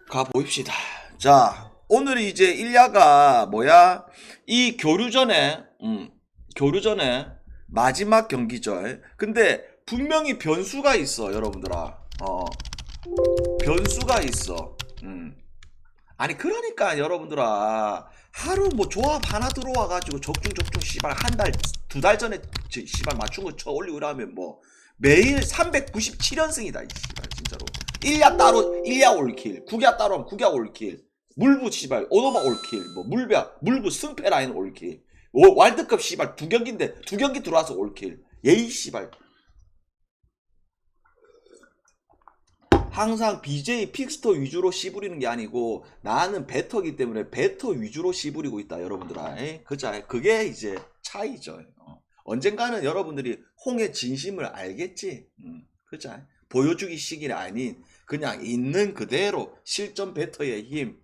가보입시다. 자, 오늘 이제 일야가 뭐야? 이 교류전에 마지막 경기죠. 근데 분명히 변수가 있어, 여러분들아. 변수가 있어. 아니, 그러니까 여러분들아. 하루 뭐 조합 하나 들어와가지고 적중적중 씨발 한 달, 두 달 전에 씨발 맞춘 거 쳐 올리고 이러면 뭐 매일 397연승이다, 이 씨발 진짜로. 1야 따로 1야 올킬, 9야 따로 하면 9야 올킬, 물부 씨발 오노바 올킬, 뭐 물부 승패 라인 올킬, 월드컵 씨발 두 경기인데 두 경기 들어와서 올킬. 예이 씨발. 항상 BJ 픽스터 위주로 씨부리는 게 아니고 나는 배터기 때문에 배터 위주로 씨부리고 있다, 여러분들아. 그자, 그게 이제 차이죠. 언젠가는 여러분들이 홍의 진심을 알겠지. 그자, 보여주기 시기는 아닌 그냥 있는 그대로 실전 배터의 힘.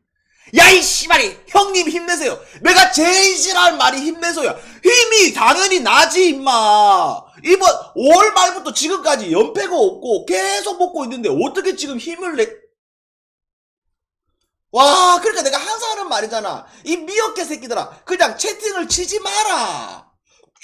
야, 이 씨발이! 형님 힘내세요! 내가 제일 싫어하는 말이 힘내세요야. 힘이 당연히 나지, 임마! 이번 5월 말부터 지금까지 연패가 없고 계속 먹고 있는데 어떻게 지금 힘을 내. 와, 그러니까 내가 항상 하는 말이잖아. 이 미역개 새끼들아, 그냥 채팅을 치지 마라.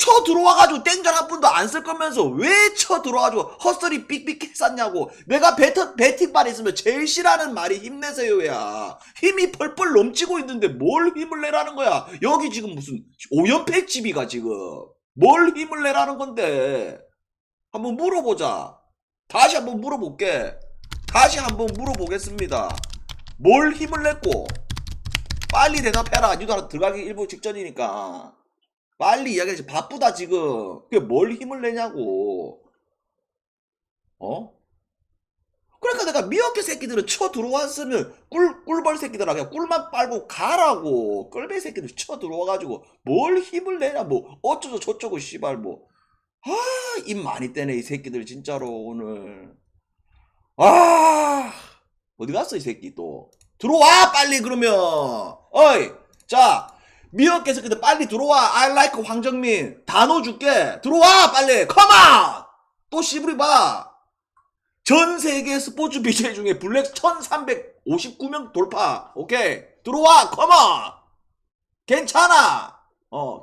쳐 들어와가지고 땡전 한 푼도 안 쓸 거면서 왜 쳐 들어와가지고 헛소리 삑삑 쌌냐고. 내가 배팅발 있으면 제일 싫어하는 말이 힘내세요야. 힘이 펄펄 넘치고 있는데 뭘 힘을 내라는 거야. 여기 지금 무슨 5연패 집이가 지금 뭘 힘을 내라는 건데. 한번 물어보자. 다시 한번 물어볼게. 다시 한번 물어보겠습니다. 뭘 힘을 냈고. 빨리 대답해라. 니도 하나 들어가기 일부 직전이니까 빨리 이야기하지. 바쁘다 지금. 그게 뭘 힘을 내냐고. 그러니까 내가 미역개 새끼들은 쳐 들어왔으면 꿀벌 새끼들아 그냥 꿀만 빨고 가라고. 꿀배 새끼들 쳐 들어와가지고 뭘 힘을 내냐 뭐 어쩌고 저쩌고 씨발 뭐. 입 많이 떼네 이 새끼들 진짜로 오늘. 어디 갔어 이 새끼 또. 들어와 빨리 그러면. 어이, 자, 미역개 새끼들 빨리 들어와. I like 황정민 단어 줄게. 들어와 빨리. 컴온. 또 씨부리 봐. 전 세계 스포츠 BJ 중에 블랙 1359명 돌파. 오케이, 들어와. 컴온. 괜찮아.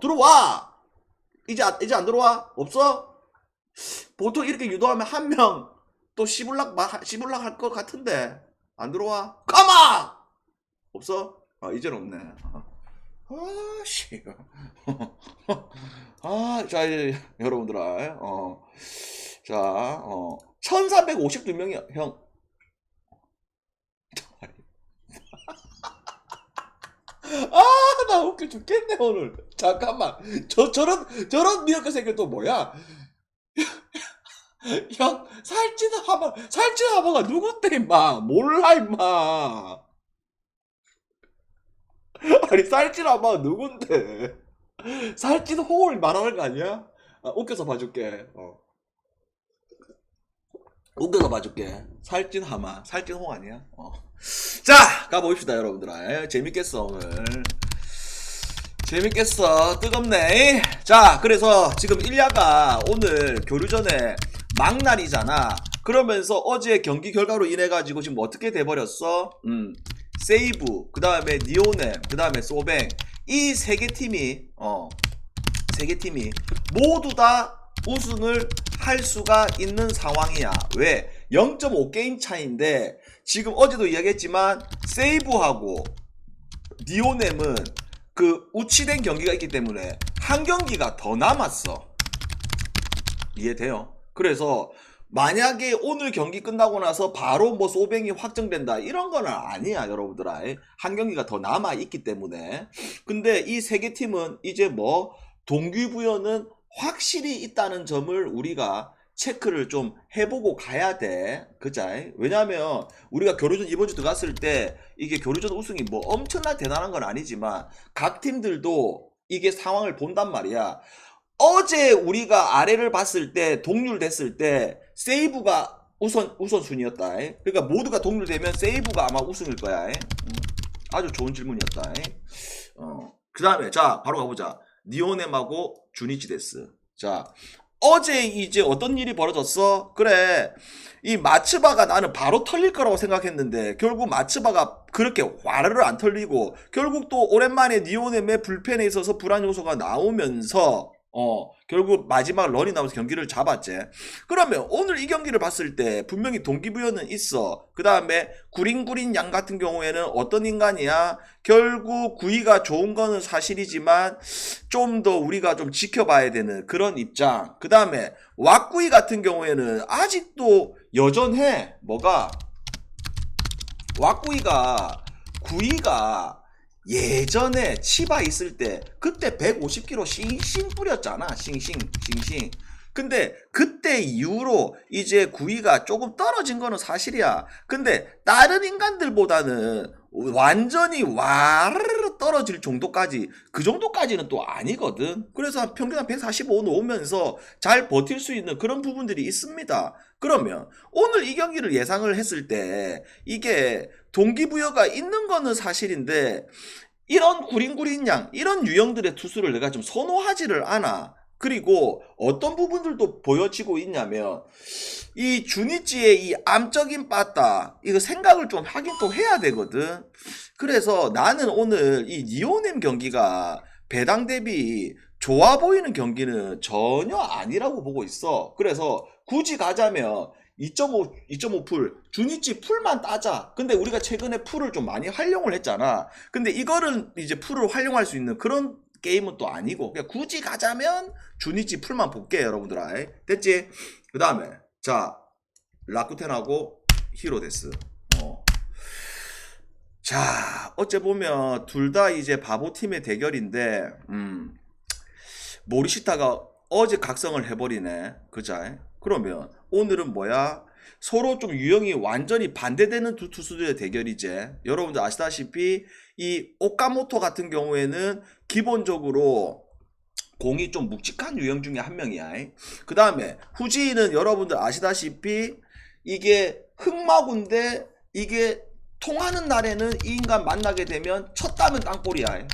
들어와. 이제 안 들어와? 없어? 보통 이렇게 유도하면 한 명 또 씨불락 할 것 같은데 안 들어와? 컴온. 없어? 이제는 없네. 씨. 자, 이제 여러분들아, 자, 1352명이야, 형. 나 웃겨 죽겠네, 오늘. 잠깐만. 저런 미역개 새끼 또 뭐야? 형, 살찐 하마가 누군데, 임마? 몰라, 임마. 아니, 살찐 하마가 누군데? 살찐 호을 말하는 거 아니야? 웃겨서 봐줄게. 웃겨서 봐줄게. 살찐 하마, 살찐 홍 아니야? 자, 가봅시다, 여러분들아. 재밌겠어, 오늘. 재밌겠어. 뜨겁네. 자, 그래서 지금 일야가 오늘 교류전에 막날이잖아. 그러면서 어제 경기 결과로 인해가지고 지금 어떻게 돼버렸어? 세이브, 그 다음에 니오넴, 그 다음에 소뱅. 이 세 개 팀이, 모두 다 우승을 할 수가 있는 상황이야. 왜? 0.5게임 차인데, 지금 어제도 이야기했지만, 세이브하고 니오넴은 그 우치된 경기가 있기 때문에 한 경기가 더 남았어. 이해돼요? 그래서 만약에 오늘 경기 끝나고 나서 바로 뭐 소뱅이 확정된다 이런 거는 아니야, 여러분들아. 한 경기가 더 남아 있기 때문에. 근데 이 세 개 팀은 이제 뭐 동기부여는 확실히 있다는 점을 우리가 체크를 좀 해보고 가야 돼. 그자? 왜냐면 우리가 교류전 이번 주 들어갔을 때 이게 교류전 우승이 뭐 엄청나게 대단한 건 아니지만 각 팀들도 이게 상황을 본단 말이야. 어제 우리가 아래를 봤을 때 동률 됐을 때 세이브가 우선순위였다. 그러니까 모두가 동률되면 세이브가 아마 우승일 거야. 아주 좋은 질문이었다. 그 다음에 자 바로 가보자. 니오넴하고 주니치데스. 자, 어제 이제 어떤 일이 벌어졌어? 그래. 이 마츠바가 나는 바로 털릴 거라고 생각했는데 결국 마츠바가 그렇게 화를 안 털리고 결국 또 오랜만에 니오넴의 불펜에 있어서 불안 요소가 나오면서 결국 마지막 런이 나오면서 경기를 잡았지. 그러면 오늘 이 경기를 봤을 때 분명히 동기부여는 있어. 그 다음에 구린구린 양 같은 경우에는 어떤 인간이야? 결국 구위가 좋은 거는 사실이지만 좀 더 우리가 좀 지켜봐야 되는 그런 입장. 그 다음에 왁구이 같은 경우에는 아직도 여전해. 뭐가? 왁구이가 구이가 예전에 치바 있을 때 그때 150kg 싱싱 뿌렸잖아. 싱싱. 근데 그때 이후로 이제 구위가 조금 떨어진 거는 사실이야. 근데 다른 인간들보다는 완전히 와르르 떨어질 정도까지 그 정도까지는 또 아니거든. 그래서 평균 한 145 놓으면서 잘 버틸 수 있는 그런 부분들이 있습니다. 그러면 오늘 이 경기를 예상을 했을 때 이게 동기부여가 있는 거는 사실인데 이런 구린구린 양 이런 유형들의 투수를 내가 좀 선호하지를 않아. 그리고 어떤 부분들도 보여지고 있냐면 이 주니치의 이 암적인 빠따 이거 생각을 좀 하긴 또 해야 되거든. 그래서 나는 오늘 이 니오넴 경기가 배당 대비 좋아 보이는 경기는 전혀 아니라고 보고 있어. 그래서 굳이 가자면 2.5풀 주니치 풀만 따자. 근데 우리가 최근에 풀을 좀 많이 활용을 했잖아. 근데 이거를 이제 풀을 활용할 수 있는 그런 게임은 또 아니고 그냥 굳이 가자면 주니치 풀만 볼게 여러분들아. 됐지? 그 다음에 자 라쿠텐하고 히로데스. 자 어째 보면 둘 다 이제 바보팀의 대결인데 모리시타가 어제 각성을 해버리네. 그자? 그러면 오늘은 뭐야? 서로 좀 유형이 완전히 반대되는 두 투수들의 대결이지. 여러분들 아시다시피 이 오카모토 같은 경우에는 기본적으로 공이 좀 묵직한 유형 중에 한 명이야. 그 다음에 후지는 여러분들 아시다시피 이게 흑마군데 이게 통하는 날에는 이 인간 만나게 되면 쳤다면 땅볼이야.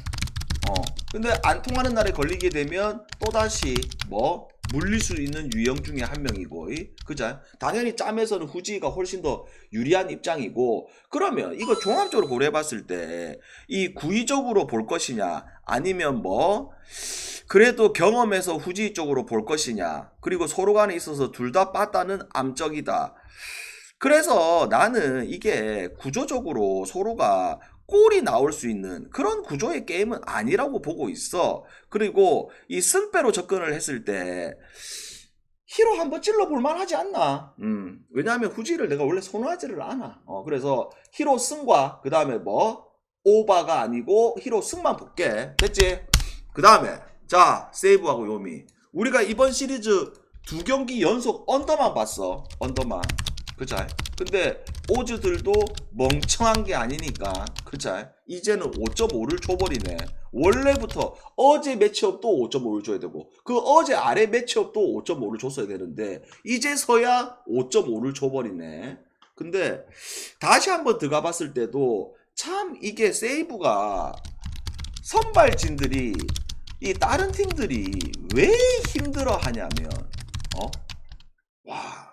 근데 안 통하는 날에 걸리게 되면 또다시 뭐 물릴 수 있는 유형 중에 한 명이고, 그죠? 당연히 짬에서는 후지가 훨씬 더 유리한 입장이고. 그러면 이거 종합적으로 고려해봤을 때 이 구위적으로 볼 것이냐 아니면 뭐 그래도 경험에서 후지 쪽으로 볼 것이냐, 그리고 서로 간에 있어서 둘 다 빠따는 암적이다. 그래서 나는 이게 구조적으로 서로가 골이 나올 수 있는 그런 구조의 게임은 아니라고 보고 있어. 그리고 이 승배로 접근을 했을 때 히로 한번 찔러볼만 하지 않나. 왜냐하면 후지를 내가 원래 선호하지를 않아. 그래서 히로 승과 그 다음에 뭐 오바가 아니고 히로 승만 볼게. 됐지? 그 다음에 자 세이브하고 요미, 우리가 이번 시리즈 2경기 연속 언더만 봤어. 언더만. 그자? 근데 오즈들도 멍청한 게 아니니까, 그자? 이제는 5.5를 줘버리네. 원래부터 어제 매치업도 5.5를 줘야 되고 그 어제 아래 매치업도 5.5를 줬어야 되는데 이제서야 5.5를 줘버리네. 근데 다시 한번 들어가 봤을 때도 참 이게 세이브가 선발진들이 이 다른 팀들이 왜 힘들어 하냐면 와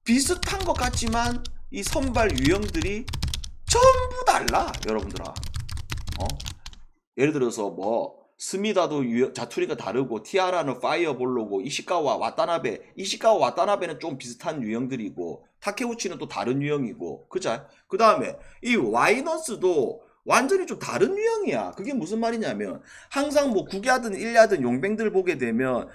비슷한 것 같지만 이 선발 유형들이 전부 달라 여러분들아. 예를 들어서 뭐 스미다도 자투리가 다르고 티아라는 파이어볼로고 이시카와 와타나베는 좀 비슷한 유형들이고 타케우치는 또 다른 유형이고, 그자? 그 다음에 이 와이너스도 완전히 좀 다른 유형이야. 그게 무슨 말이냐면 항상 뭐 구기하든 일야든 용병들 보게 되면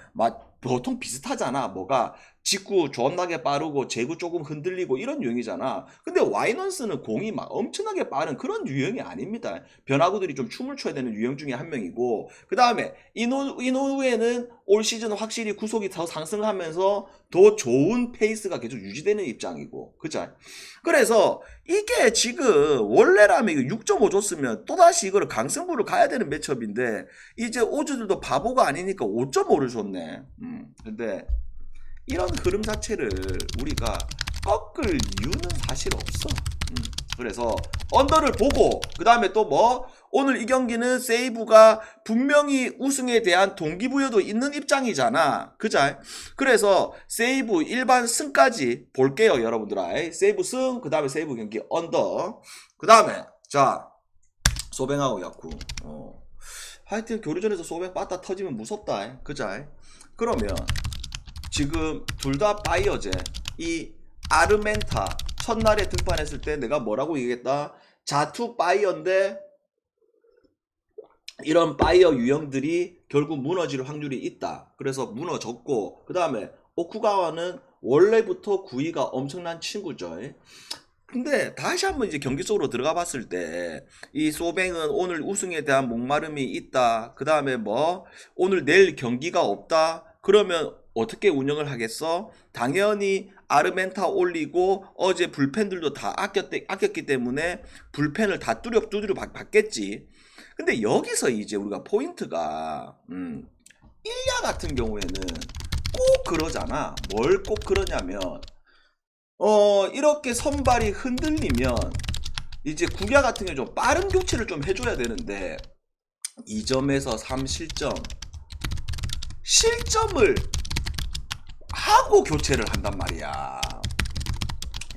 보통 비슷하잖아. 뭐가 직구 존나게 빠르고 제구 조금 흔들리고 이런 유형이잖아. 근데 와이넌스는 공이 막 엄청나게 빠른 그런 유형이 아닙니다. 변화구들이 좀 춤을 춰야 되는 유형 중에 한 명이고, 그 다음에 이노우에는 올 시즌 확실히 구속이 더 상승하면서 더 좋은 페이스가 계속 유지되는 입장이고, 그죠? 그래서 이게 지금 원래라면 이거 6.5 줬으면 또다시 이거를 강승부를 가야 되는 매첩인데 이제 오즈들도 바보가 아니니까 5.5를 줬네. 근데 이런 흐름 자체를 우리가 꺾을 이유는 사실 없어. 그래서 언더를 보고 그 다음에 또 뭐 오늘 이 경기는 세이브가 분명히 우승에 대한 동기부여도 있는 입장이잖아. 그자? 그래서 세이브 일반 승까지 볼게요, 여러분들아. 세이브 승, 그 다음에 세이브 경기 언더. 그 다음에 자 소뱅하고 야쿠. 하여튼 교류전에서 소뱅 빠따 터지면 무섭다. 그자? 그러면 지금 둘 다 바이어제. 이 아르멘타 첫날에 등판했을 때 내가 뭐라고 얘기했다? 자투 바이어인데 이런 바이어 유형들이 결국 무너질 확률이 있다. 그래서 무너졌고 그 다음에 오쿠가와는 원래부터 구위가 엄청난 친구죠. 근데 다시 한번 이제 경기 속으로 들어가 봤을 때 이 소뱅은 오늘 우승에 대한 목마름이 있다. 그 다음에 뭐 오늘 내일 경기가 없다. 그러면 어떻게 운영을 하겠어? 당연히 아르멘타 올리고 어제 불펜들도 다 아꼈기 때문에 불펜을 다 두드려 받겠지. 근데 여기서 이제 우리가 포인트가 일야 같은 경우에는 꼭 그러잖아. 뭘 꼭 그러냐면 이렇게 선발이 흔들리면 이제 국야 같은 경우 좀 빠른 교체를 좀 해줘야 되는데 2점에서 3실점 실점을 하고 교체를 한단 말이야.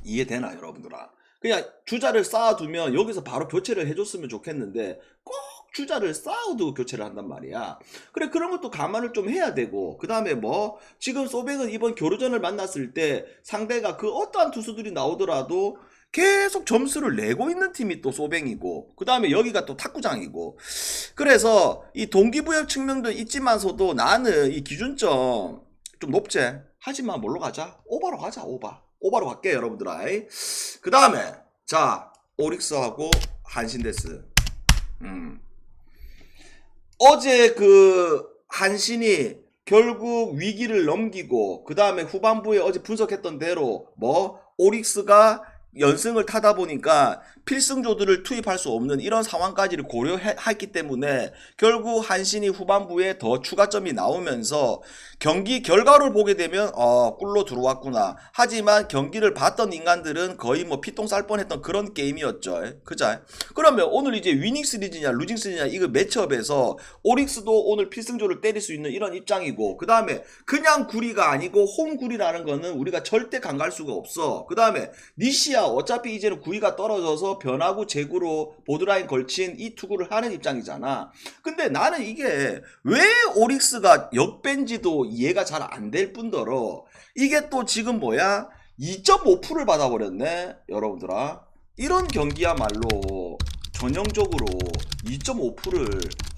이해되나 여러분들아? 그냥 주자를 쌓아두면 여기서 바로 교체를 해줬으면 좋겠는데 꼭 주자를 쌓아두고 교체를 한단 말이야. 그래 그런 것도 감안을 좀 해야 되고 그 다음에 뭐 지금 소뱅은 이번 교류전을 만났을 때 상대가 그 어떠한 투수들이 나오더라도 계속 점수를 내고 있는 팀이 또 소뱅이고 그 다음에 여기가 또 탁구장이고 그래서 이 동기부여 측면도 있지만서도 나는 이 기준점 좀 높지. 하지만 뭘로 가자? 오바로 가자. 오바로 갈게요 여러분들아. 그 다음에 자 오릭스하고 한신데스. 어제 그 한신이 결국 위기를 넘기고 그 다음에 후반부에 어제 분석했던 대로 뭐 오릭스가 연승을 타다 보니까 필승조들을 투입할 수 없는 이런 상황까지를 고려했기 때문에 결국 한신이 후반부에 더 추가점이 나오면서 경기 결과를 보게 되면 꿀로 들어왔구나. 하지만 경기를 봤던 인간들은 거의 뭐 피똥 쌀 뻔했던 그런 게임이었죠. 그자? 그러면 오늘 이제 위닝 시리즈냐 루징 시리즈냐 이거 매치업에서 오릭스도 오늘 필승조를 때릴 수 있는 이런 입장이고 그 다음에 그냥 구리가 아니고 홈구리라는 거는 우리가 절대 간과할 수가 없어. 그 다음에 니시야 어차피 이제는 구위가 떨어져서 변화구 제구로 보드라인 걸친 이 투구를 하는 입장이잖아. 근데 나는 이게 왜 오릭스가 역벤지도 이해가 잘 안 될 뿐더러 이게 또 지금 뭐야 2.5%를 받아버렸네 여러분들아. 이런 경기야말로 전형적으로 2.5%를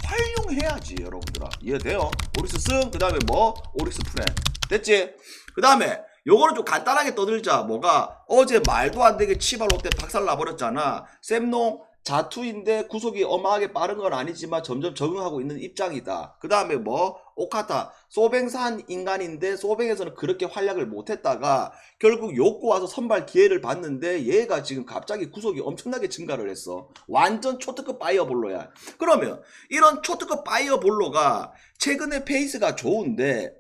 활용해야지 여러분들아. 이해돼요? 오릭스 승 그 다음에 뭐 오릭스 프레 됐지? 그 다음에 요거는 좀 간단하게 떠들자. 뭐가 어제 말도 안 되게 치발 롯데 박살 나버렸잖아. 샘농 자투인데 구속이 어마하게 빠른 건 아니지만 점점 적응하고 있는 입장이다. 그 다음에 뭐 오카타 소뱅산 인간인데 소뱅에서는 그렇게 활약을 못했다가 결국 욕고 와서 선발 기회를 봤는데 얘가 지금 갑자기 구속이 엄청나게 증가를 했어. 완전 초특급 바이어볼로야. 그러면 이런 초특급 바이어볼로가 최근에 페이스가 좋은데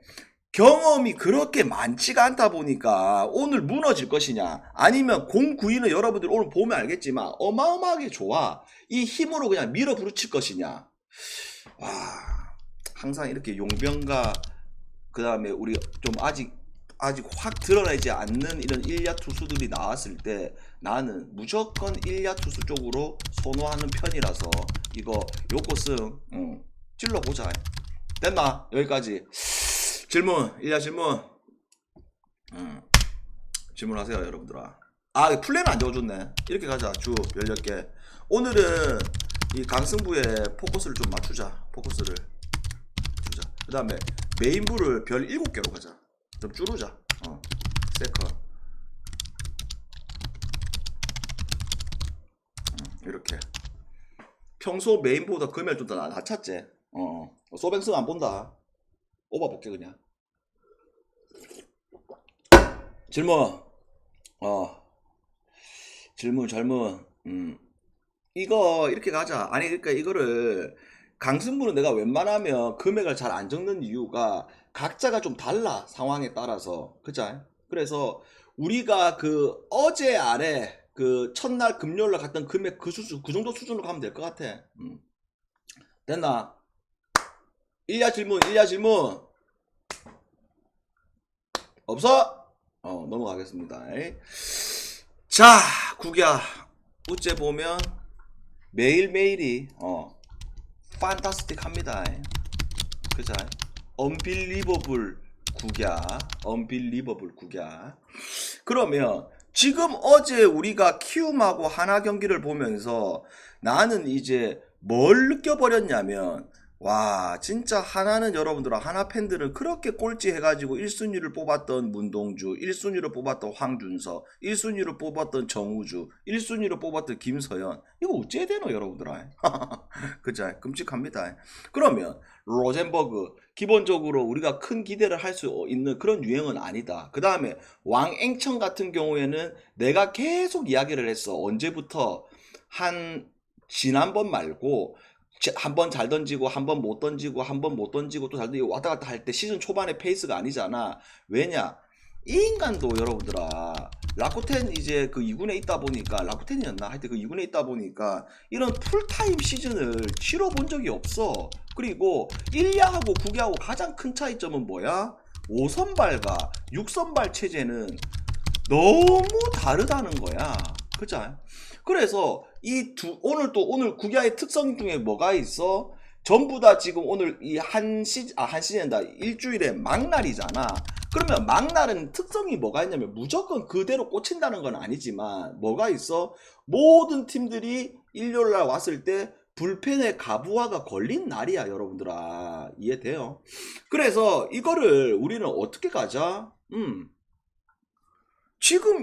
경험이 그렇게 많지가 않다 보니까 오늘 무너질 것이냐 아니면 09위는 여러분들 오늘 보면 알겠지만 어마어마하게 좋아. 이 힘으로 그냥 밀어 부르칠 것이냐. 와 항상 이렇게 용병과 그 다음에 우리 좀 아직 확 드러나지 않는 이런 1야 투수들이 나왔을 때 나는 무조건 1야 투수 쪽으로 선호하는 편이라서 이거 요코승 찔러보자. 됐나? 여기까지. 질문, 일야 질문. 질문하세요, 여러분들아. 플랜 안 적어줬네. 이렇게 가자. 주 16개. 오늘은 이 강승부에 포커스를 좀 맞추자. 포커스를 주자. 그 다음에 메인부를 별 7개로 가자. 좀 줄이자. 세컨. 이렇게. 평소 메인보다 금액 좀 더 낮췄지. 소뱅승 안 본다. 오바 볼게 그냥. 질문. 질문. 이거 이렇게 가자. 아니 그러니까 이거를 강승부는 내가 웬만하면 금액을 잘 안 적는 이유가 각자가 좀 달라 상황에 따라서. 그죠? 그래서 우리가 그 어제 아래 그 첫날 금요일날 갔던 금액 그 정도 수준으로 가면 될 것 같아. 됐나? 일야 질문 없어? 넘어가겠습니다. 자, 국야 우째 보면 매일매일이 판타스틱합니다. 그죠? 언빌리버블 국야. 그러면 지금 어제 우리가 키움하고 하나 경기를 보면서 나는 이제 뭘 느껴버렸냐면, 와, 진짜 하나는 여러분들, 하나 팬들은 그렇게 꼴찌 해가지고 1순위를 뽑았던 문동주, 1순위를 뽑았던 황준서, 1순위를 뽑았던 정우주, 1순위를 뽑았던 김서연, 이거 어째 되노 여러분들아? 그죠? 끔찍합니다. 그러면 로젠버그, 기본적으로 우리가 큰 기대를 할 수 있는 그런 유행은 아니다. 그 다음에 왕앵청 같은 경우에는 내가 계속 이야기를 했어. 언제부터? 지난번 말고 한 번 잘 던지고 한 번 못 던지고 한 번 못 던지고 또 잘 던지고 왔다 갔다 할 때 시즌 초반의 페이스가 아니잖아. 왜냐? 이 인간도 여러분들아, 라쿠텐 이제 그 2군에 있다 보니까, 라쿠텐이었나? 하여튼 그 2군에 있다 보니까 이런 풀타임 시즌을 치러본 적이 없어. 그리고 1야하고 9야하고 가장 큰 차이점은 뭐야? 5선발과 6선발 체제는 너무 다르다는 거야. 그죠? 그래서 오늘 9야의 특성 중에 뭐가 있어? 전부 다 지금 오늘 한시즌다 일주일에 막날이잖아. 그러면 막날은 특성이 뭐가 있냐면 무조건 그대로 꽂힌다는 건 아니지만 뭐가 있어? 모든 팀들이 일요일날 왔을 때 불펜의 가부화가 걸린 날이야 여러분들아. 이해돼요? 그래서 이거를 우리는 어떻게 가자?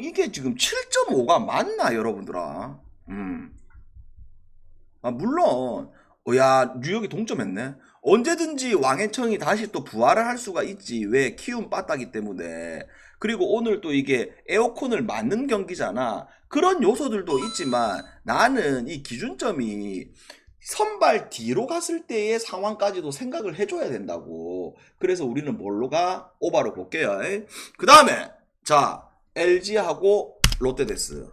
이게 지금 7.5가 맞나 여러분들아? 물론 야, 뉴욕이 동점했네. 언제든지 왕앤청이 다시 또 부활을 할 수가 있지. 왜? 키움 빠따기 때문에. 그리고 오늘 또 이게 에어컨을 맞는 경기잖아. 그런 요소들도 있지만 나는 이 기준점이 선발 뒤로 갔을 때의 상황까지도 생각을 해줘야 된다고. 그래서 우리는 뭘로 가? 오바로 볼게요. 그 다음에 자, LG하고 롯데데스.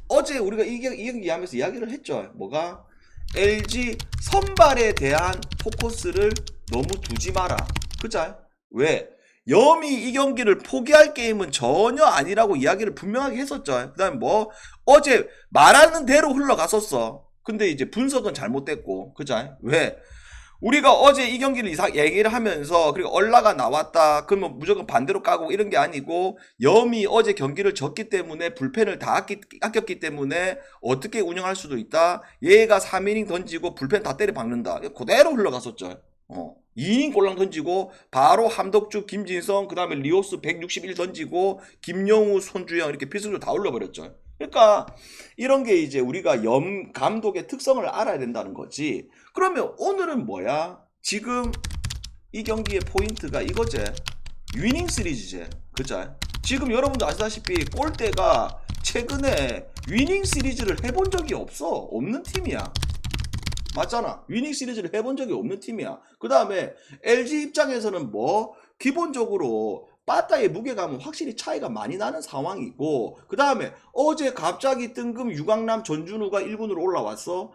어제 우리가 이 경기 하면서 이야기를 했죠. 뭐가? LG 선발에 대한 포커스를 너무 두지 마라. 그죠? 왜? 염이 이 경기를 포기할 게임은 전혀 아니라고 이야기를 분명하게 했었죠. 그 다음에 뭐 어제 말하는 대로 흘러갔었어. 근데 이제 분석은 잘못됐고. 그죠? 왜? 우리가 어제 이 경기를 얘기를 하면서 그리고 얼라가 나왔다 그러면 무조건 반대로 까고 이런 게 아니고, 염이 어제 경기를 졌기 때문에 불펜을 다 아꼈기 때문에 어떻게 운영할 수도 있다. 얘가 3이닝 던지고 불펜 다 때려 박는다. 그대로 흘러갔었죠. 2이닝 꼴랑 던지고 바로 함덕주, 김진성, 그 다음에 리오스 161 던지고 김영우, 손주영 이렇게 필승조 다 올려버렸죠. 그러니까 이런 게 이제 우리가 염 감독의 특성을 알아야 된다는 거지. 그러면 오늘은 뭐야? 지금 이 경기의 포인트가 이거제. 위닝 시리즈제. 그죠? 지금 여러분도 아시다시피 골대가 최근에 위닝 시리즈를 해본 적이 없어. 없는 팀이야. 맞잖아. 위닝 시리즈를 해본 적이 없는 팀이야. 그 다음에 LG 입장에서는 뭐 기본적으로 빠따의 무게감은 확실히 차이가 많이 나는 상황이고, 그 다음에 어제 갑자기 뜬금 유강남 전준우가 1군으로 올라왔어.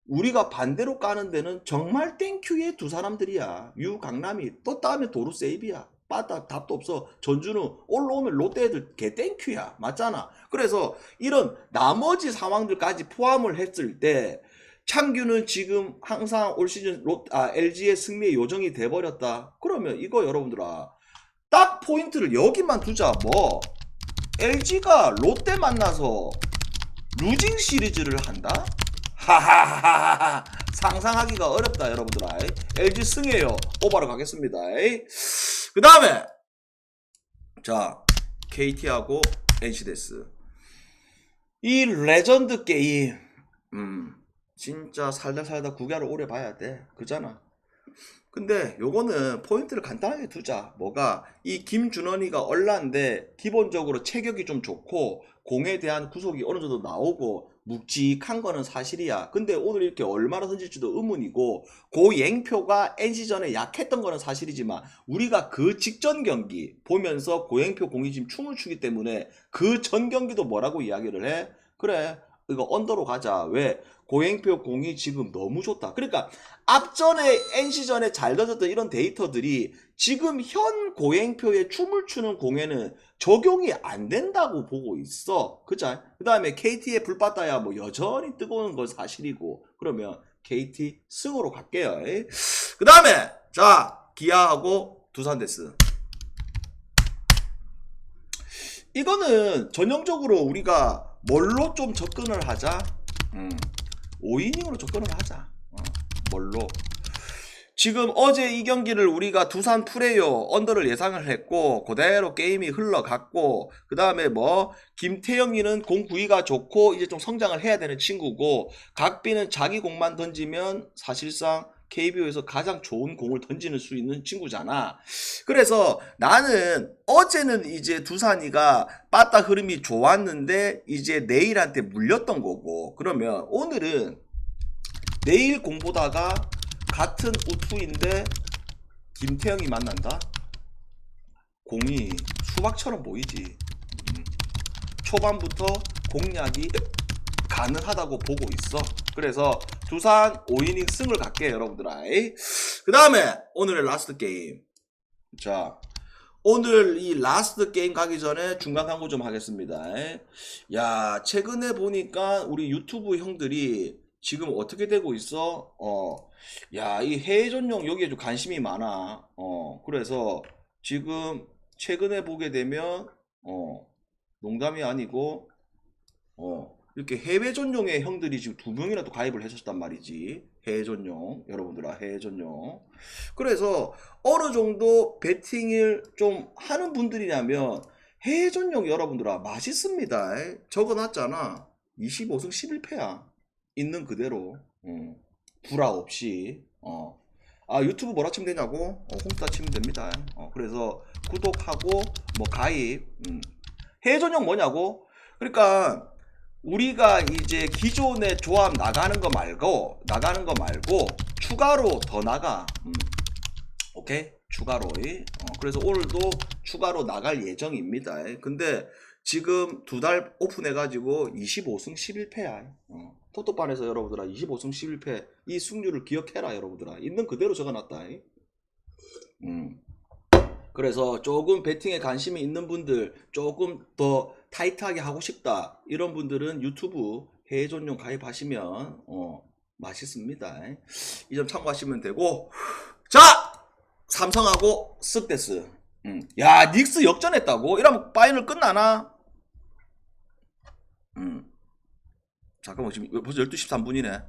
우리가 반대로 까는 데는 정말 땡큐의 두 사람들이야. 유강남이 또 따면 도루 세이브야. 빠따 답도 없어. 전준우 올라오면 롯데 애들 개 땡큐야. 맞잖아. 그래서 이런 나머지 상황들까지 포함을 했을 때 창규는 지금 항상 올 시즌 LG의 승리의 요정이 돼버렸다. 그러면 이거 여러분들아, 딱 포인트를 여기만 두자. 뭐 LG가 롯데 만나서 루징 시리즈를 한다? 하하하하, 상상하기가 어렵다 여러분들아. LG 승이에요. 오바로 가겠습니다. 그 다음에 자, KT하고 NC데스. 이 레전드 게임 진짜 살다 9개월 오래 봐야 돼. 그잖아. 근데 요거는 포인트를 간단하게 두자. 뭐가? 이 김준원이가 얼라인데 기본적으로 체격이 좀 좋고 공에 대한 구속이 어느 정도 나오고 묵직한 거는 사실이야. 근데 오늘 이렇게 얼마나 던질지도 의문이고, 고행표가 NC전에 약했던 거는 사실이지만 우리가 그 직전 경기 보면서 고행표 공이 지금 춤을 추기 때문에 그 전 경기도 뭐라고 이야기를 해? 그래 이거 언더로 가자. 왜? 고행표 공이 지금 너무 좋다. 그러니까 앞전에 NC전에 잘 던졌던 이런 데이터들이 지금 현 고행표에 춤을 추는 공에는 적용이 안 된다고 보고 있어. 그자? 그 다음에 KT에 불 빠따야 뭐 여전히 뜨거운 건 사실이고, 그러면 KT 승으로 갈게요. 그 다음에 자 기아하고 두산데스. 이거는 전형적으로 우리가 뭘로 좀 접근을 하자? 5이닝으로 접근을 하자. 뭘로? 지금 어제 이 경기를 우리가 두산 프레이어 언더를 예상을 했고 그대로 게임이 흘러갔고, 그 다음에 뭐 김태형이는 공 구위가 좋고 이제 좀 성장을 해야 되는 친구고, 각비는 자기 공만 던지면 사실상 KBO에서 가장 좋은 공을 던지는 수 있는 친구잖아. 그래서 나는 어제는 이제 두산이가 빠따 흐름이 좋았는데 이제 내일한테 물렸던 거고, 그러면 오늘은 내일 공 보다가 같은 우투인데 김태형이 만난다? 공이 수박처럼 보이지. 초반부터 공략이 가능하다고 보고 있어. 그래서 두산 5이닝 승을 갈게요 여러분들아. 그 다음에 오늘의 라스트 게임. 자 오늘 이 라스트 게임 가기 전에 중간 광고 좀 하겠습니다. 야 최근에 보니까 우리 유튜브 형들이 지금 어떻게 되고 있어? 야, 이 해외 전용 여기에 좀 관심이 많아. 그래서 지금 최근에 보게 되면, 농담이 아니고, 이렇게 해외 전용의 형들이 지금 2명이나 또 가입을 해줬단 말이지. 해외 전용. 여러분들아, 해외 전용. 그래서 어느 정도 배팅을 좀 하는 분들이라면, 해외 전용 여러분들아, 맛있습니다. 적어놨잖아. 25승 11패야. 있는 그대로. 불화 없이. 유튜브 뭐라 치면 되냐고? 홈스타 치면 됩니다. 그래서 구독하고 뭐 가입. 해외 전용 뭐냐고? 그러니까 우리가 이제 기존의 조합 나가는 거 말고 추가로 더 나가. 오케이? 추가로. 그래서 오늘도 추가로 나갈 예정입니다. 근데 지금 2달 오픈해가지고 25승 11패야. 토토판에서 여러분들아 25승 11패 이 승률을 기억해라 여러분들아. 있는 그대로 적어놨다. 그래서 조금 배팅에 관심이 있는 분들, 조금 더 타이트하게 하고 싶다 이런 분들은 유튜브 해외 전용 가입하시면 맛있습니다. 이 점 참고하시면 되고, 자 삼성하고 쓱데스. 야 닉스 역전했다고? 이러면 파이널 끝나나? 잠깐만 지금 벌써 12시 13분이네.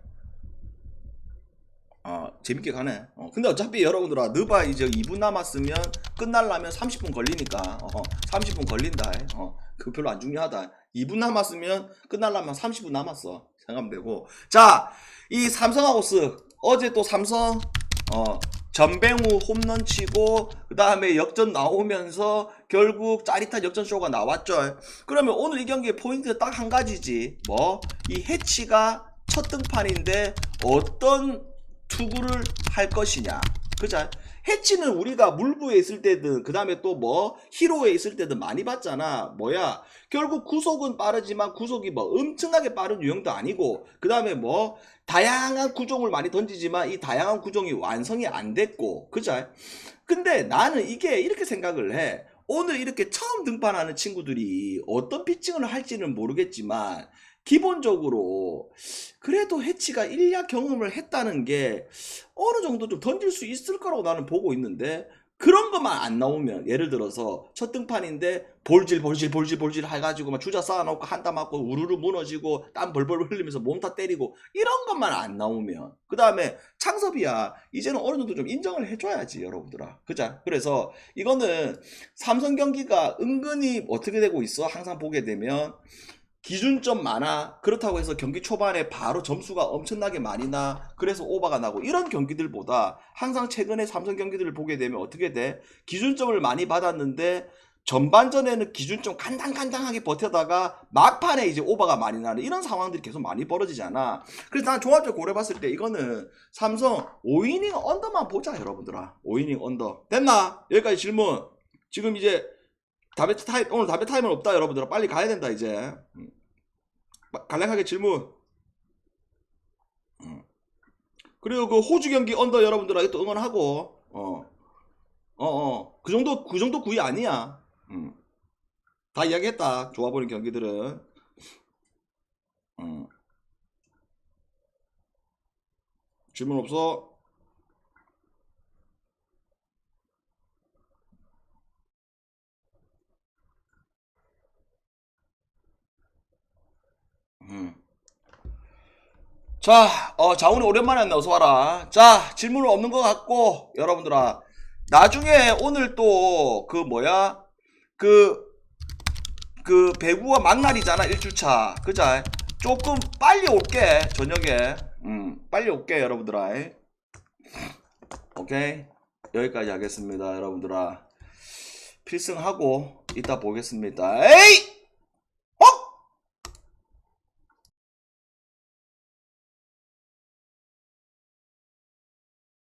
재밌게 가네. 근데 어차피 여러분들아 느바 이제 2분 남았으면 끝날라면 30분 걸리니까 30분 걸린다. 그거 별로 안 중요하다. 2분 남았으면 끝날라면 30분 남았어 생각하면 되고. 자 이 삼성하고 쓱 어제 또 삼성 전병우 홈런 치고 그 다음에 역전 나오면서 결국 짜릿한 역전쇼가 나왔죠. 그러면 오늘 이 경기의 포인트 딱 한 가지지. 뭐 이 해치가 첫 등판인데 어떤 투구를 할 것이냐. 그자? 해치는 우리가 물부에 있을 때든 그 다음에 또 뭐 히로에 있을 때든 많이 봤잖아. 뭐야 결국 구속은 빠르지만 구속이 뭐 엄청나게 빠른 유형도 아니고, 그 다음에 뭐 다양한 구종을 많이 던지지만 이 다양한 구종이 완성이 안 됐고. 그자? 근데 나는 이게 이렇게 생각을 해. 오늘 이렇게 처음 등판하는 친구들이 어떤 피칭을 할지는 모르겠지만 기본적으로 그래도 해치가 1야 경험을 했다는 게 어느 정도 좀 던질 수 있을 거라고 나는 보고 있는데, 그런 것만 안 나오면 예를 들어서 첫 등판인데 볼질 해가지고 막 주자 쌓아놓고 한타 맞고 우르르 무너지고 땀 벌벌 흘리면서 몸다 때리고 이런 것만 안 나오면, 그 다음에 창섭이야 이제는 어느 정도 좀 인정을 해줘야지 여러분들아. 그자? 그래서 이거는 삼성 경기가 은근히 어떻게 되고 있어. 항상 보게 되면 기준점 많아. 그렇다고 해서 경기 초반에 바로 점수가 엄청나게 많이 나. 그래서 오버가 나고 이런 경기들보다 항상 최근에 삼성 경기들을 보게 되면 어떻게 돼? 기준점을 많이 받았는데 전반전에는 기준점 간당간당하게 버텨다가 막판에 이제 오버가 많이 나는 이런 상황들이 계속 많이 벌어지잖아. 그래서 난 종합적으로 고려봤을 때 이거는 삼성 5이닝 언더만 보자 여러분들아. 5이닝 언더. 됐나? 여기까지 질문. 지금 이제 오늘 답변 타임은 없다 여러분들아. 빨리 가야 된다 이제. 간략하게 질문. 그리고 그 호주 경기 언더 여러분들에게 또 응원하고, 그 정도 구이 아니야. 다 이야기했다. 좋아 보이는 경기들은. 질문 없어? 자, 자훈이 오랜만에 왔네. 어서 와라. 자, 질문 없는 것 같고, 여러분들아. 나중에 오늘 또, 그, 배구가 막날이잖아. 1주차. 그자? 조금 빨리 올게. 저녁에. 빨리 올게, 여러분들아. 오케이? 여기까지 하겠습니다, 여러분들아. 필승하고, 이따 보겠습니다. 에이!